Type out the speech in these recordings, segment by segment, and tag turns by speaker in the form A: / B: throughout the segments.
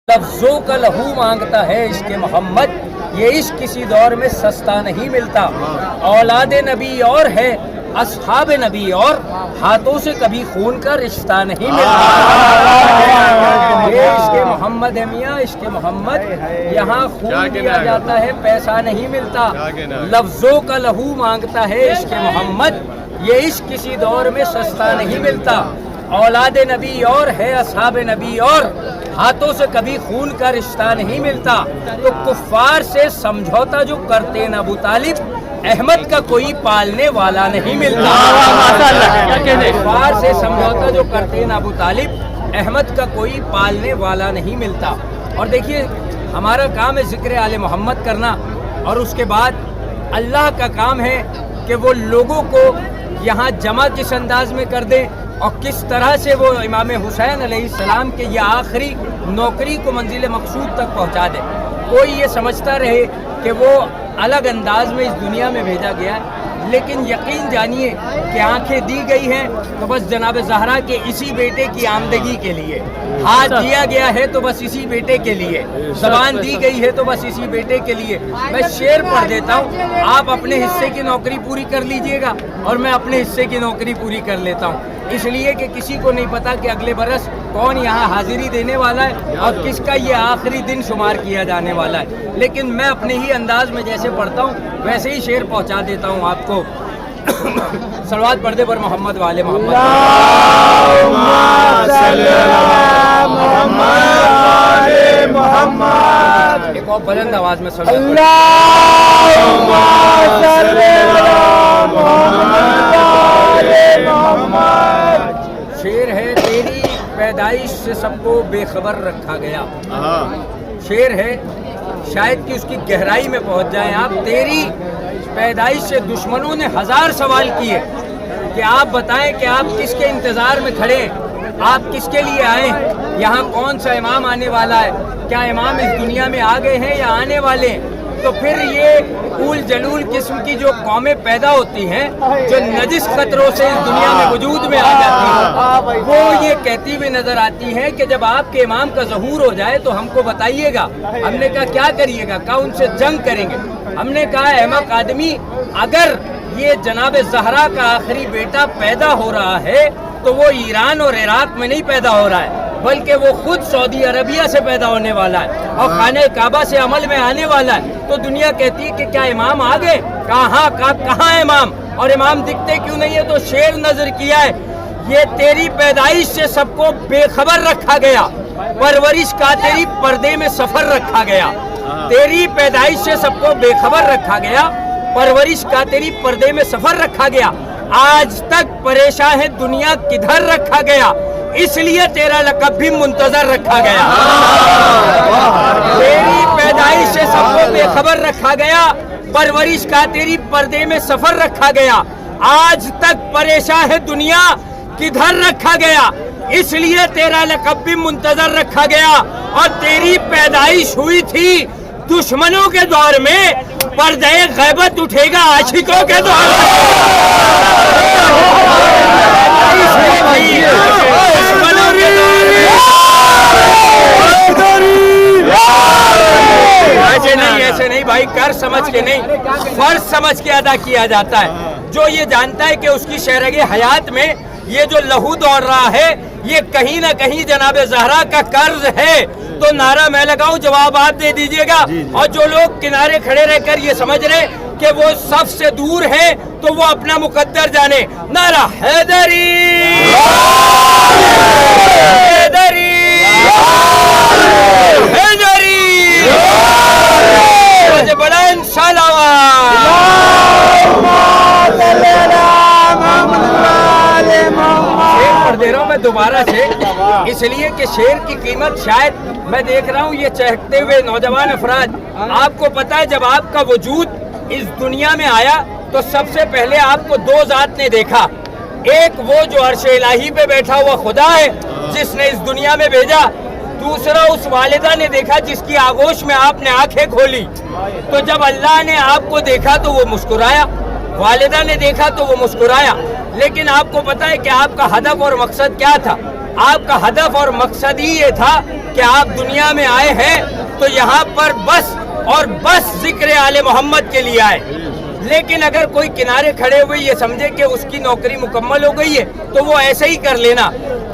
A: لفظوں کا لہو مانگتا ہے عشق محمد، یہ عشق کسی دور میں سستا نہیں ملتا۔ اولاد نبی اور ہے اصحاب نبی اور، ہاتھوں سے کبھی خون کا رشتہ نہیں ملتا۔ یہ عشق محمد ہے میاں، عشق محمد، یہاں خون دیا جاتا ہے پیسہ نہیں ملتا۔ لفظوں کا لہو مانگتا ہے عشق محمد، یہ عشق کسی دور میں سستا نہیں ملتا۔ اولاد نبی اور ہے اصحاب نبی اور، ہاتھوں سے کبھی خون کا رشتہ نہیں ملتا۔ تو کفار سے سمجھوتا جو کرتے نا ابو طالب، احمد کا کوئی پالنے والا نہیں ملتا۔ کفار سے سمجھوتا جو کرتے نا ابو طالب، احمد کا کوئی پالنے والا نہیں ملتا۔ اور دیکھیے ہمارا کام ہے ذکر آل محمد کرنا، اور اس کے بعد اللہ کا کام ہے کہ وہ لوگوں کو یہاں جمع کس انداز میں کر دیں اور کس طرح سے وہ امام حسین علیہ السلام کے یہ آخری نوکری کو منزل مقصود تک پہنچا دے۔ کوئی یہ سمجھتا رہے کہ وہ الگ انداز میں اس دنیا میں بھیجا گیا ہے، لیکن یقین جانیے کہ آنکھیں دی گئی ہیں تو بس جناب زہرا کے اسی بیٹے کی آمدگی کے لیے، ہاتھ دیا گیا ہے تو بس اسی بیٹے کے لیے، زبان دی گئی ہے تو بس اسی بیٹے کے لیے۔ میں شعر پڑھ دیتا ہوں، آپ اپنے حصے کی نوکری پوری کر لیجئے گا اور میں اپنے حصے کی نوکری پوری کر لیتا ہوں، اس لیے کہ کسی کو نہیں پتا کہ اگلے برس کون یہاں حاضری دینے والا ہے اور کس کا یہ آخری دن شمار کیا جانے والا ہے، لیکن میں اپنے ہی انداز میں جیسے پڑھتا ہوں ویسے ہی شعر پہنچا دیتا ہوں آپ کو۔ صلوات پڑھ دے پر محمد والے محمد،
B: اللہم صلی علی محمد محمد۔
A: ایک اور بلند آواز میں صلوات پڑھ،
B: اللہم صلی علی محمد محمد۔
A: شعر ہے تیری پیدائش سے سب کو بے خبر رکھا گیا۔ شعر ہے شاید کہ اس کی گہرائی میں پہنچ جائیں آپ۔ تیری پیدائش سے دشمنوں نے ہزار سوال کیے کہ آپ بتائیں کہ آپ کس کے انتظار میں کھڑے ہیں، آپ کس کے لیے آئے ہیں، یہاں کون سا امام آنے والا ہے، کیا امام اس دنیا میں آ گئے ہیں یا آنے والے ہیں؟ تو پھر یہ اول جلول قسم کی جو قومیں پیدا ہوتی ہیں جو نجس خطروں سے اس دنیا میں وجود میں آ جاتی ہیں، وہ یہ کہتی ہوئی نظر آتی ہیں کہ جب آپ کے امام کا ظہور ہو جائے تو ہم کو بتائیے گا۔ ہم نے کہا کیا کریے گا؟ کہا ان سے جنگ کریں گے۔ ہم نے کہا احمق آدمی، اگر یہ جناب زہرا کا آخری بیٹا پیدا ہو رہا ہے تو وہ ایران اور عراق میں نہیں پیدا ہو رہا ہے، بلکہ وہ خود سعودی عربیہ سے پیدا ہونے والا ہے اور خانہ کعبہ سے عمل میں آنے والا ہے۔ تو دنیا کہتی ہے کہ کیا امام آ گئے؟ کہا ہاں۔ کہاں ہے امام؟ اور امام دکھتے کیوں نہیں ہے؟ تو شعر نظر کیا ہے، یہ تیری پیدائش سے سب کو بے خبر رکھا گیا، پرورش کا تیری پردے میں سفر رکھا گیا۔ تیری پیدائش سے سب کو بے خبر رکھا گیا، پرورش کا تیری پردے میں سفر رکھا گیا۔ آج تک پریشان ہے دنیا کدھر رکھا گیا، اس لیے تیرا لقب بھی منتظر رکھا گیا۔ تیری پیدائش سے سب کو بے خبر رکھا گیا، پرورش کا تیری پردے میں سفر رکھا گیا۔ آج تک پریشان ہے دنیا کدھر رکھا گیا، اس لیے تیرا لقب بھی منتظر رکھا گیا۔ اور تیری پیدائش ہوئی تھی دشمنوں کے دور میں، پردے غیبت اٹھے گا عاشقوں کے دور ایسے نہیں بھائی، کر سمجھ کے نہیں، فرض سمجھ کے ادا کیا جاتا ہے۔ جو یہ جانتا ہے کہ اس کی شہرگِ حیات میں یہ جو لہو دوڑ رہا ہے یہ کہیں نہ کہیں جناب زہرا کا قرض ہے، تو نعرہ میں لگاؤں، جواب آپ دے دیجئے گا۔ اور جو لوگ کنارے کھڑے رہ کر یہ سمجھ رہے کہ وہ صف سے دور ہے تو وہ اپنا مقدر جانے۔ نعرہ حیدری حیدری حیدری، مجھے بڑا انشاءاللہ دے رہا ہوں میں دوبارہ سے، اس لیے کہ شعر کی قیمت شاید میں دیکھ رہا ہوں یہ چہکتے ہوئے نوجوان افراد، آپ کو پتا ہے جب آپ کا وجود اس دنیا میں آیا تو سب سے پہلے آپ کو دو ذات نے دیکھا، ایک وہ جو عرش الہی پہ بیٹھا ہوا خدا ہے جس نے اس دنیا میں بھیجا، دوسرا اس والدہ نے دیکھا جس کی آغوش میں آپ نے آنکھیں کھولی۔ تو جب اللہ نے آپ کو دیکھا تو وہ مسکرایا، والدہ نے دیکھا تو وہ مسکرایا، لیکن آپ کو پتا ہے کہ آپ کا ہدف اور مقصد کیا تھا؟ آپ کا ہدف اور مقصد ہی یہ تھا کہ آپ دنیا میں آئے ہیں تو یہاں پر بس اور بس ذکر آل محمد کے لیے آئے، لیکن اگر کوئی کنارے کھڑے ہوئے یہ سمجھے کہ اس کی نوکری مکمل ہو گئی ہے تو وہ ایسے ہی کر لینا۔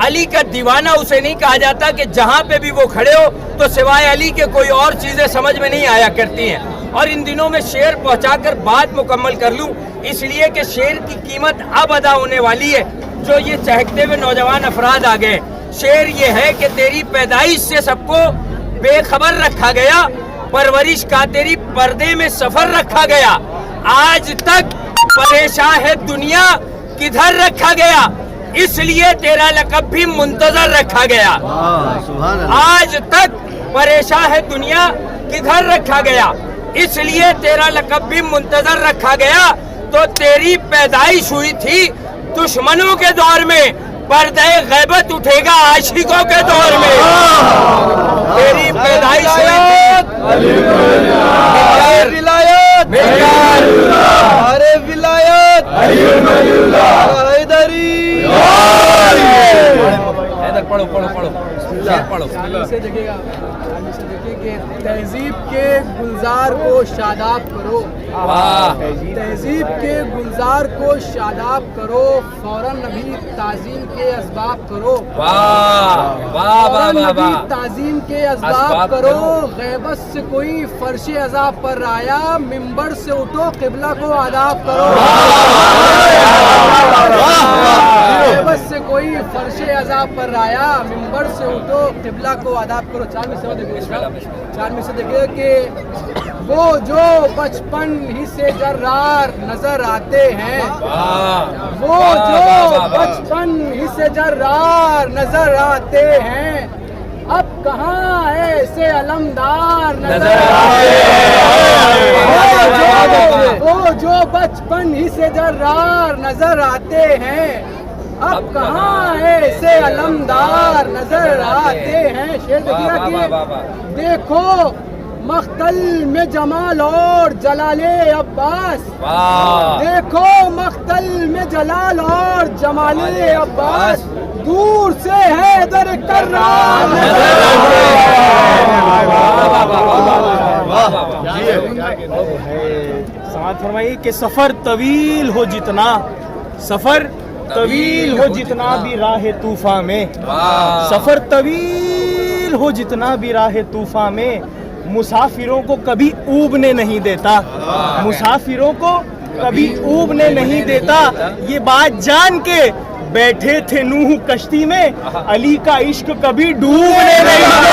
A: علی کا دیوانہ اسے نہیں کہا جاتا کہ جہاں پہ بھی وہ کھڑے ہو تو سوائے علی کے کوئی اور چیزیں سمجھ میں نہیں آیا کرتی ہیں۔ اور ان دنوں میں شعر پہنچا کر بات مکمل کر لوں، اس لیے کہ شعر کی قیمت اب ادا ہونے والی ہے۔ جو یہ چہکتے ہوئے نوجوان افراد آ گئے، شعر یہ ہے کہ تیری پیدائش سے سب کو بے خبر رکھا گیا، پرورش کا تیری پردے میں سفر رکھا گیا، آج تک پریشان ہے دنیا کدھر رکھا گیا، اس لیے تیرا لقب بھی منتظر رکھا گیا۔ آج تک پریشان ہے دنیا کدھر رکھا گیا، اس لیے تیرا لقب بھی منتظر رکھا گیا۔ تو تیری پیدائش ہوئی تھی دشمنوں کے دور میں، پردہ غیبت اٹھے گا عاشقوں کے دور میں۔ تیری پیدائش ہوئی تھی ولایت، ارے ولایت حیدری۔ حیدر پڑھو پڑھو پڑھو پڑھو۔
B: سے دیکھیے گا کہ تہذیب کے گلزار کو شاداب کرو، تہذیب کے گلزار کو شاداب کرو، فوراً نبی تعظیم کے اسباب کرو، فوراً نبی تعظیم کے اسباب کرو۔ غیبت سے کوئی فرش عذاب پر آیا، ممبر سے اٹھو قبلہ کو آداب کرو۔ غیبت سے کوئی فرش عذاب پر آیا، ممبر سے اٹھو قبلہ کو آداب کرو۔ چار میں سے دیکھیے کہ وہ جو بچپن ہی سے جرار نظر آتے ہیں، وہ جو بچپن ہی سے جرار نظر آتے ہیں، اب کہاں ایسے علمدار نظر آتے ہیں۔ وہ جو بچپن ہی سے جرار نظر آتے ہیں، اب کہاں ایسے علمدار نظر آتے ہیں۔ شعر دیکھیے کہ دیکھو مقتل میں جمال اور جلال عباس، دیکھو مقتل میں جلال اور جمال عباس، دور سے حیدر کرار نظر
C: سماعت فرمائیے کہ سفر طویل ہو جتنا، سفر طویل ہو جتنا بھی راہ طوفاں میں، سفر طویل ہو جتنا بھی راہ طوفاں میں، مسافروں کو کبھی اوبنے نہیں دیتا، مسافروں کو کبھی اوبنے نہیں دیتا۔ یہ بات جان کے بیٹھے تھے نوح کشتی میں، علی کا عشق کبھی ڈوبنے نہیں دیتا۔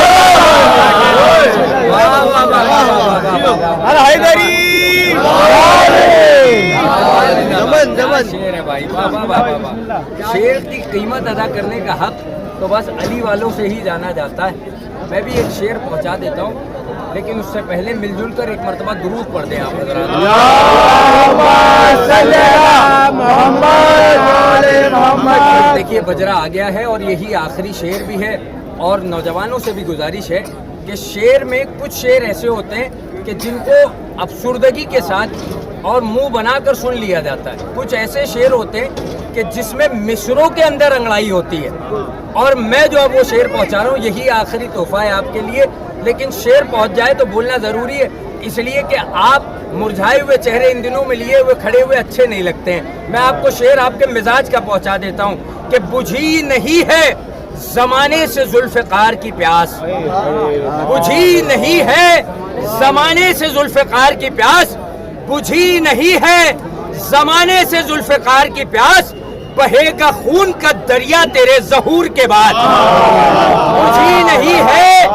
C: حیدری
A: شعر کی قیمت ادا کرنے کا حق تو بس علی والوں سے ہی جانا جاتا ہے۔ میں بھی ایک شعر پہنچا دیتا ہوں، لیکن اس سے پہلے مل جل کر ایک مرتبہ درود پڑھ دیں آپ حضرات۔ دیکھیے بجرا آ گیا ہے اور یہی آخری شعر بھی ہے، اور نوجوانوں سے بھی گزارش ہے کہ شعر میں کچھ شعر ایسے ہوتے ہیں کہ جن کو افسردگی کے ساتھ اور منہ بنا کر سن لیا جاتا ہے، کچھ ایسے شعر ہوتے ہیں کہ جس میں مصروں کے اندر انگڑائی ہوتی ہے، اور میں جو اب وہ شعر پہنچا رہا ہوں یہی آخری تحفہ ہے آپ کے لیے۔ لیکن شعر پہنچ جائے تو بولنا ضروری ہے، اس لیے کہ آپ مرجھائے ہوئے چہرے ان دنوں میں لیے ہوئے کھڑے ہوئے اچھے نہیں لگتے ہیں۔ میں آپ کو شعر آپ کے مزاج کا پہنچا دیتا ہوں کہ بجھی نہیں ہے زمانے سے ذوالفقار کی پیاس، بجھی نہیں ہے زمانے سے ذوالفقار کی پیاس، بجھی نہیں ہے زمانے سے ذوالفقار کی پیاس، بہے گا خون کا دریا تیرے ظہور کے بعد، بجھی نہیں ہے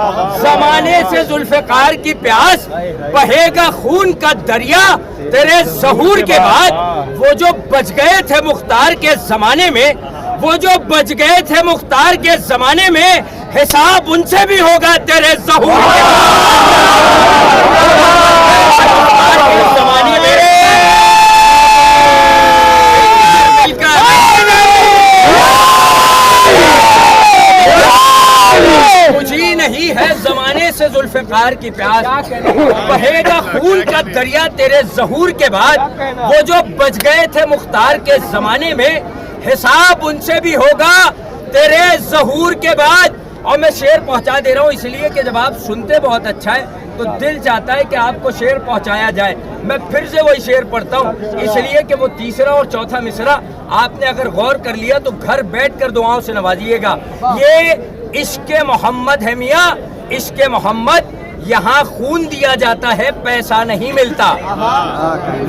A: زمانے سے ذوالفقار کی پیاس، بہے گا خون کا دریا تیرے ظہور کے بعد۔ وہ جو بچ گئے تھے مختار کے زمانے میں، وہ جو بچ گئے تھے مختار کے زمانے میں، حساب ان سے بھی ہوگا تیرے ظہور کے زمانے میں۔ مجھے نہیں ہے زمانے سے ذوالفقار کی پیاس، بہے گا خون کا دریا تیرے ظہور کے بعد۔ وہ جو بچ گئے تھے مختار کے زمانے میں، حساب ان سے بھی ہوگا تیرے ظہور کے بعد۔ اور میں شعر پہنچا دے رہا ہوں اس لیے کہ جب آپ سنتے بہت اچھا ہے تو دل چاہتا ہے کہ آپ کو شعر پہنچایا جائے. میں پھر سے وہی شعر پڑھتا ہوں اس لیے کہ وہ تیسرا اور چوتھا مصرع آپ نے اگر غور کر لیا تو گھر بیٹھ کر دعاؤں سے نوازیے گا. یہ عشق محمد ہے میاں، عشق محمد. یہاں خون دیا جاتا ہے، پیسہ نہیں ملتا.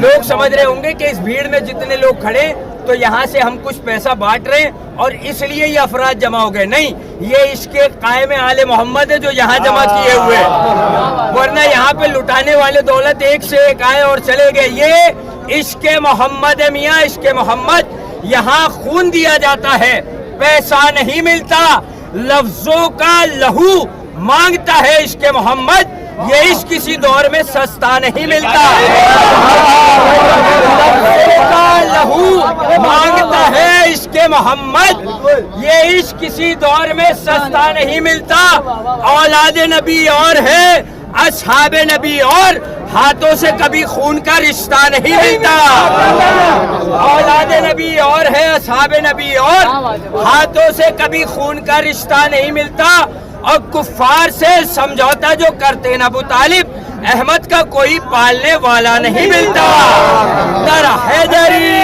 A: لوگ سمجھ رہے ہوں گے کہ اس بھیڑ میں جتنے لوگ کھڑے تو یہاں سے ہم کچھ پیسہ بانٹ رہے ہیں اور اس لیے یہ افراد جمع ہو گئے. نہیں، یہ عشق قائم آل محمد ہے جو یہاں جمع کیے ہوئے، ورنہ یہاں پہ لٹانے والے دولت ایک سے ایک آئے اور چلے گئے. یہ عشق محمد ہے میاں، عشق محمد. یہاں خون دیا جاتا ہے، پیسہ نہیں ملتا. لفظوں کا لہو مانگتا ہے عشق محمد. یہ عشق کسی دور میں سستا نہیں ملتا. لفظوں کا لہو مانگتا ہے عشق محمد. یہ عشق کسی دور میں سستا نہیں ملتا. اولاد نبی اور ہے، اصحاب نبی اور، ہاتھوں سے کبھی خون کا رشتہ نہیں ملتا. اولاد نبی اور ہے، اصحاب نبی اور، ہاتھوں سے کبھی خون کا رشتہ نہیں ملتا. اور کفار سے سمجھوتا جو کرتے ہیں ابو طالب، احمد کا کوئی پالنے والا نہیں ملتا. در حیدری.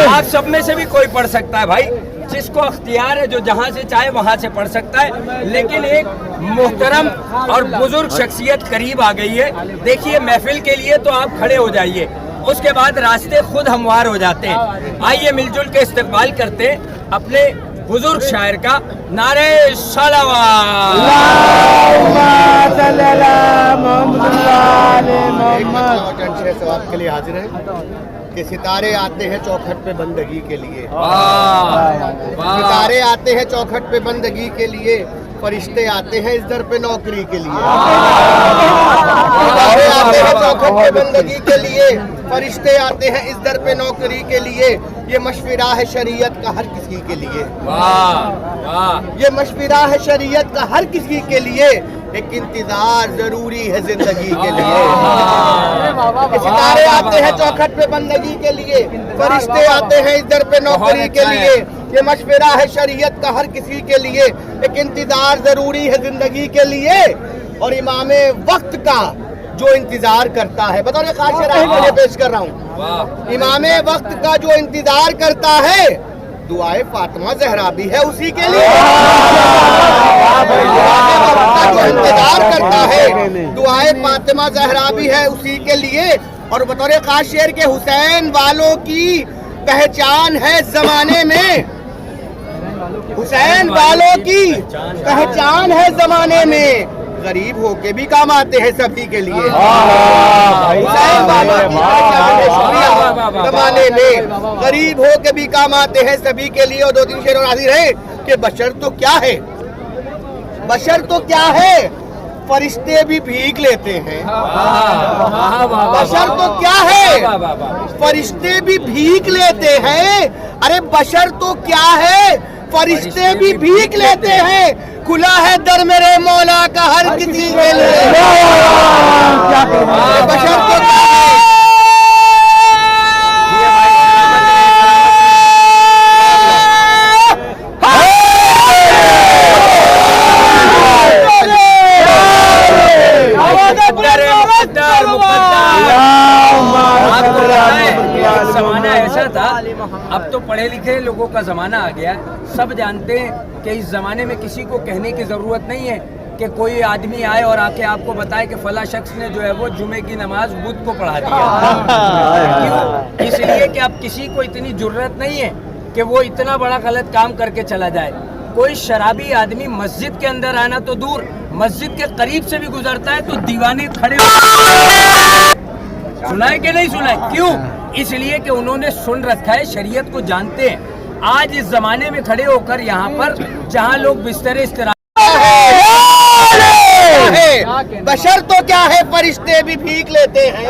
A: آپ سب میں سے بھی کوئی پڑھ سکتا ہے بھائی، جس کو اختیار ہے جو جہاں سے چاہے وہاں سے پڑھ سکتا ہے. لیکن ایک محترم اور بزرگ شخصیت قریب آ گئی ہے. دیکھیے محفل کے لیے تو آپ کھڑے ہو جائیے، اس کے بعد راستے خود ہموار ہو جاتے ہیں. آئیے مل جل کے استقبال کرتے ہیں اپنے بزرگ شاعر کا. نعرہ صلوات.
D: سوال کے لیے حاضر ہیں کہ ستارے آتے ہیں چوکھٹ پہ بندگی کے لیے. ستارے آتے ہیں چوکھٹ پہ بندگی کے لیے، فرشتے آتے ہیں اس در پہ نوکری کے لیے. ستارے آتے ہیں چوکھٹ پہ بندگی کے لیے، فرشتے آتے ہیں اس در پہ نوکری کے لیے. یہ مشورہ ہے شریعت کا ہر کسی کے لیے. یہ مشورہ ہے شریعت کا ہر کسی کے لیے. ایک انتظار ضروری ہے زندگی کے لیے. ستارے آتے ہیں چوکھٹ پہ بندگی کے لیے، فرشتے آتے ہیں اس در پہ نوکری کے لیے. یہ مشورہ ہے شریعت کا ہر کسی کے لیے. ایک انتظار ضروری ہے زندگی کے لیے. اور امام وقت کا جو انتظار کرتا ہے، بطور خاص شرح کے لیے پیش کر رہا ہوں، امام وقت کا جو انتظار کرتا ہے، دعائے فاطمہ زہرا بھی ہے اسی کے لیے. جو انتظار کرتا ہے، دعائے فاطمہ زہرا بھی ہے اسی کے لیے. اور بطور خاص شعر کے حسین والوں کی پہچان ہے زمانے میں، حسین والوں کی پہچان ہے زمانے میں. غریب ہو کے بھی کام آتے ہیں سبھی کے لیے. حسین والوں کی پہچان ہے زمانے میں، غریب ہو کے بھی کام آتے ہیں سبھی کے لیے. اور دو تین شعر اور حاضر ہے کہ بشر تو کیا ہے، بشر تو کیا ہے، فرشتے بھی بھیگ لیتے ہیں. بشر تو کیا ہے، فرشتے بھی بھیگ لیتے ہیں. ارے بشر تو کیا ہے، فرشتے بھی بھیگ لیتے ہیں. کھلا ہے در میرے مولا کا ہر کسی کے لیے. بشر تو کیا ہے.
A: زمانہ ایسا تھا، اب تو پڑھے لکھے لوگوں کا زمانہ آ گیا. سب جانتے ہیں کہ اس زمانے میں کسی کو کہنے کی ضرورت نہیں ہے کہ کوئی آدمی آئے اور آ کے آپ کو بتائے کہ فلاں شخص نے جو ہے وہ جمعے کی نماز بدھ کو پڑھا دیا. کیوں؟ اس لیے کہ اب کسی کو اتنی جرت نہیں ہے کہ وہ اتنا بڑا غلط کام کر کے چلا جائے. کوئی شرابی آدمی مسجد کے اندر آنا تو دور، مسجد کے قریب سے بھی گزرتا ہے تو دیوانے کھڑے سنا ہے کہ نہیں سنا ہے. کیوں؟ اس لیے کہ انہوں نے سن رکھا ہے، شریعت کو جانتے ہیں. آج اس زمانے میں کھڑے ہو کر یہاں پر جہاں لوگ بستر استراحت،
D: بشر تو کیا ہے، فرشتے بھی بھیگ لیتے ہیں.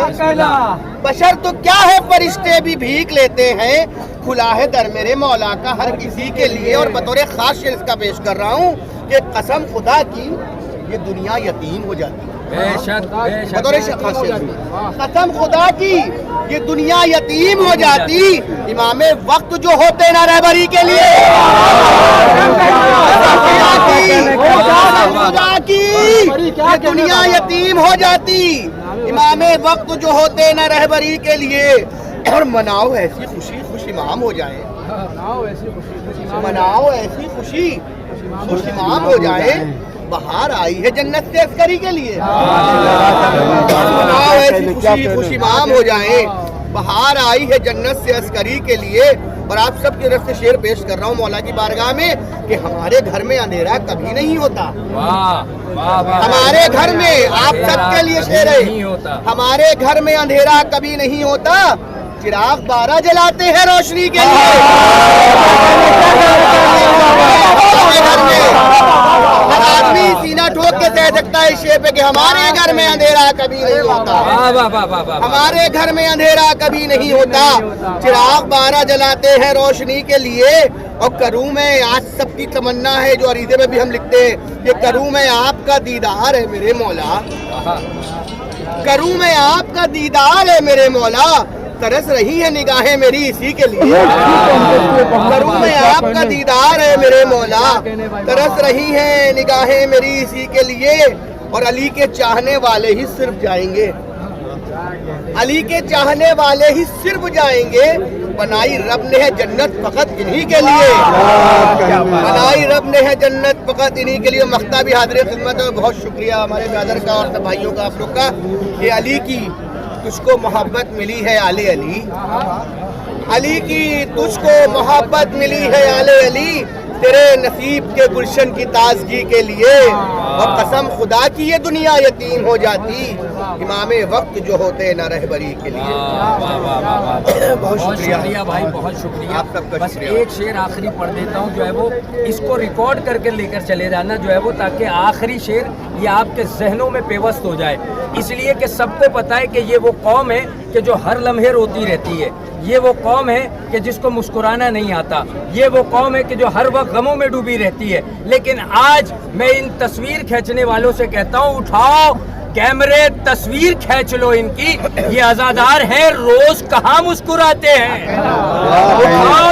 D: بشر تو کیا ہے، فرشتے بھی بھیگ لیتے ہیں. کھلا ہے در میرے مولا کا ہر کسی کے لیے. اور بطور خاص شعر اس کا پیش کر رہا ہوں کہ قسم خدا کی یہ دنیا یتیم ہو جاتی ہے.
A: بے شک
D: بطور خاصیت قسم خدا کی یہ دنیا یتیم ہو جاتی امام وقت جو ہوتے نا رہبری کے لیے. خدا کی یہ دنیا یتیم ہو جاتی امام وقت جو ہوتے نا رہبری کے لیے. اور مناؤ ایسی خوشی خوش امام ہو جائے, مناؤ ایسی خوشی خوش امام ہو جائے. بہار آئی ہے جنت سے عسکری کے لیے. مناؤ ایسی خوشی خوش امام ہو جائیں. بہار آئی ہے جنت سے عسکری کے لیے. اور آپ سب کی طرف سے شعر پیش کر رہا ہوں مولا کی بارگاہ میں کہ ہمارے گھر میں اندھیرا کبھی نہیں ہوتا. ہمارے گھر میں آپ سب کے لیے شعر ہے, ہمارے گھر میں اندھیرا کبھی نہیں ہوتا. چراغ 12 جلاتے ہیں روشنی کے لیے. ہر آدمی سینہ ٹھوک کے کہہ سکتا ہے اس شعر پہ کہ ہمارے گھر میں اندھیرا کبھی نہیں ہوتا. ہمارے گھر میں اندھیرا کبھی نہیں ہوتا. چراغ 12 جلاتے ہیں روشنی کے لیے. اور کروں میں آج سب کی تمنا ہے جو عریضے میں بھی ہم لکھتے ہیں کہ کروں میں آپ کا دیدار ہے میرے مولا. کروں میں آپ کا دیدار ہے میرے مولا. ترس رہی ہے نگاہیں میری اسی کے لیے. کروں میں آپ کا دیدار ہے میرے مولا. ترس رہی ہیں نگاہیں میری اسی کے لیے. اور علی کے چاہنے والے ہی صرف جائیں گے, علی کے چاہنے والے ہی صرف جائیں گے. بنائی رب نے ہے جنت فقط انہی کے لیے. بنائی رب نے ہے جنت فقط انہی کے لیے. مختابی حاضر خدمت ہے, بہت شکریہ ہمارے برادر کا اور سب بھائیوں کا آپ لوگ کا کہ علی کی تجھ کو محبت ملی ہے آل علی. علی کی تجھ کو محبت ملی ہے آل علی. تیرے نصیب کے گلشن کی تازگی کے لیے. اور قسم خدا کی یہ دنیا یتیم ہو جاتی امام وقت جو ہوتے نہ رہبری کے لیے.
A: بہت شکریہ بھائی, بہت شکریہ.
D: آپ سب کا
A: بس
D: شکریہ.
A: ایک شعر آخری پڑھ دیتا ہوں جو ہے وہ اس کو ریکارڈ کر کے لے کر چلے جانا جو ہے وہ, تاکہ آخری شعر یہ آپ کے ذہنوں میں پیوست ہو جائے. اس لیے کہ سب کو پتہ ہے کہ یہ وہ قوم ہے کہ جو ہر لمحے روتی رہتی ہے. یہ وہ قوم ہے کہ جس کو مسکرانا نہیں آتا. یہ وہ قوم ہے کہ جو ہر وقت غموں میں ڈوبی رہتی ہے. لیکن آج میں ان تصویر کھینچنے والوں سے کہتا ہوں اٹھاؤ کیمرے, تصویر کھینچ لو ان کی. یہ عزادار ہیں روز کہاں مسکراتے ہیں. اٹھاؤ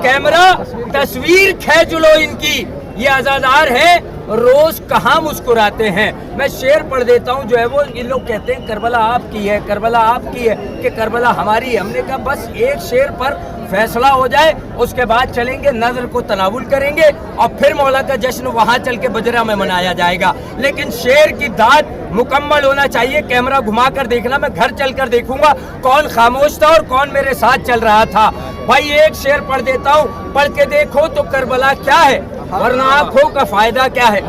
A: کیمرہ, تصویر کھینچ لو ان کی. یہ عزادار ہیں روز کہاں مسکراتے ہیں. میں شعر پڑھ دیتا ہوں جو ہے وہ. یہ لوگ کہتے ہیں کربلا آپ کی ہے, کربلا آپ کی ہے, کہ کربلا ہماری ہے. ہم نے کہا بس ایک شعر پر فیصلہ ہو جائے, اس کے بعد چلیں گے نظر کو تناول کریں گے اور پھر مولا کا جشن وہاں چل کے بجرا میں منایا جائے گا. لیکن شعر کی داد مکمل ہونا چاہیے. کیمرہ گھما کر دیکھنا, میں گھر چل کر دیکھوں گا کون خاموش تھا اور کون میرے ساتھ چل رہا تھا. بھائی ایک شعر پڑھ دیتا ہوں, پڑھ کے دیکھو تو کربلا کیا ہے, ورنہ آنکھوں کا فائدہ کیا ہے.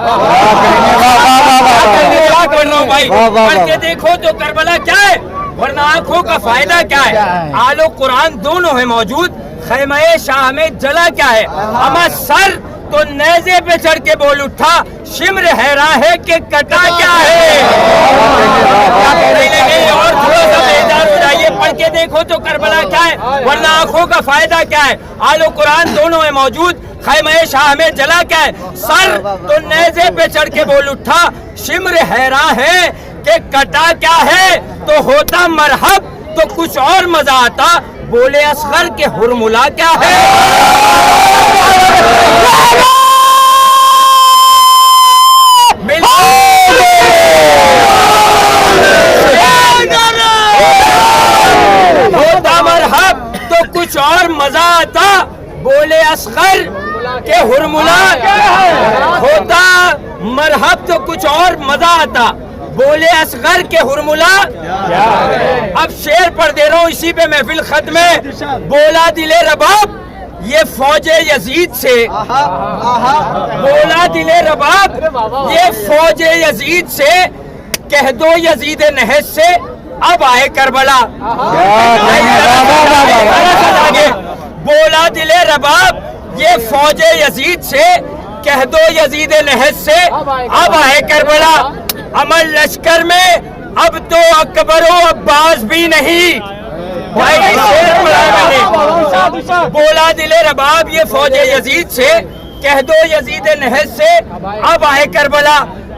A: پڑھ کے دیکھو تو کربلا کیا ہے, ورنہ آنکھوں کا فائدہ کیا ہے. آل و قرآن دونوں ہیں موجود, خیمہ شاہ میں جلا کیا ہے. ہمیں سر تو نیزے پہ چڑھ کے بول اٹھا, شمر حیراں ہے کہ کٹا کیا ہے. اور تھوڑا سا بیدار ہو جائیے, پڑھ کے دیکھو تو کربلا کیا ہے, ورنہ آنکھوں کا فائدہ کیا ہے. آل و قرآن دونوں ہیں موجود, خیمہ شاہ میں جلا کیا ہے. سر تو نیزے پہ چڑھ کے بول اٹھا, شمر حیراں ہے کہ کٹا کیا ہے. تو ہوتا مرحب تو کچھ اور مزہ آتا, بولے اصغر کے ہرملا کیا ہے. ہوتا مرحب تو کچھ اور مزہ آتا, بولے اصغر کہ ہرملا. ہوتا مرحب تو کچھ اور مزہ آتا, بولے اصغر کے ہرملا. اب شعر پڑھ دے رہا ہوں اسی پہ محفل ختم ہے. بولا دل رباب یہ فوج یزید سے, بولا دل رباب یہ فوج یزید سے, کہہ دو یزید نحس سے اب آئے کربلا. بولا دل رباب یہ فوج یزید سے, کہہ دو یزید نحس سے اب آئے کربلا. عمل لشکر میں اب تو اکبر و عباس بھی نہیں. بولا دل رباب یہ فوج یزید سے, کہہ دو یزید نحس سے اب آئے کربلا.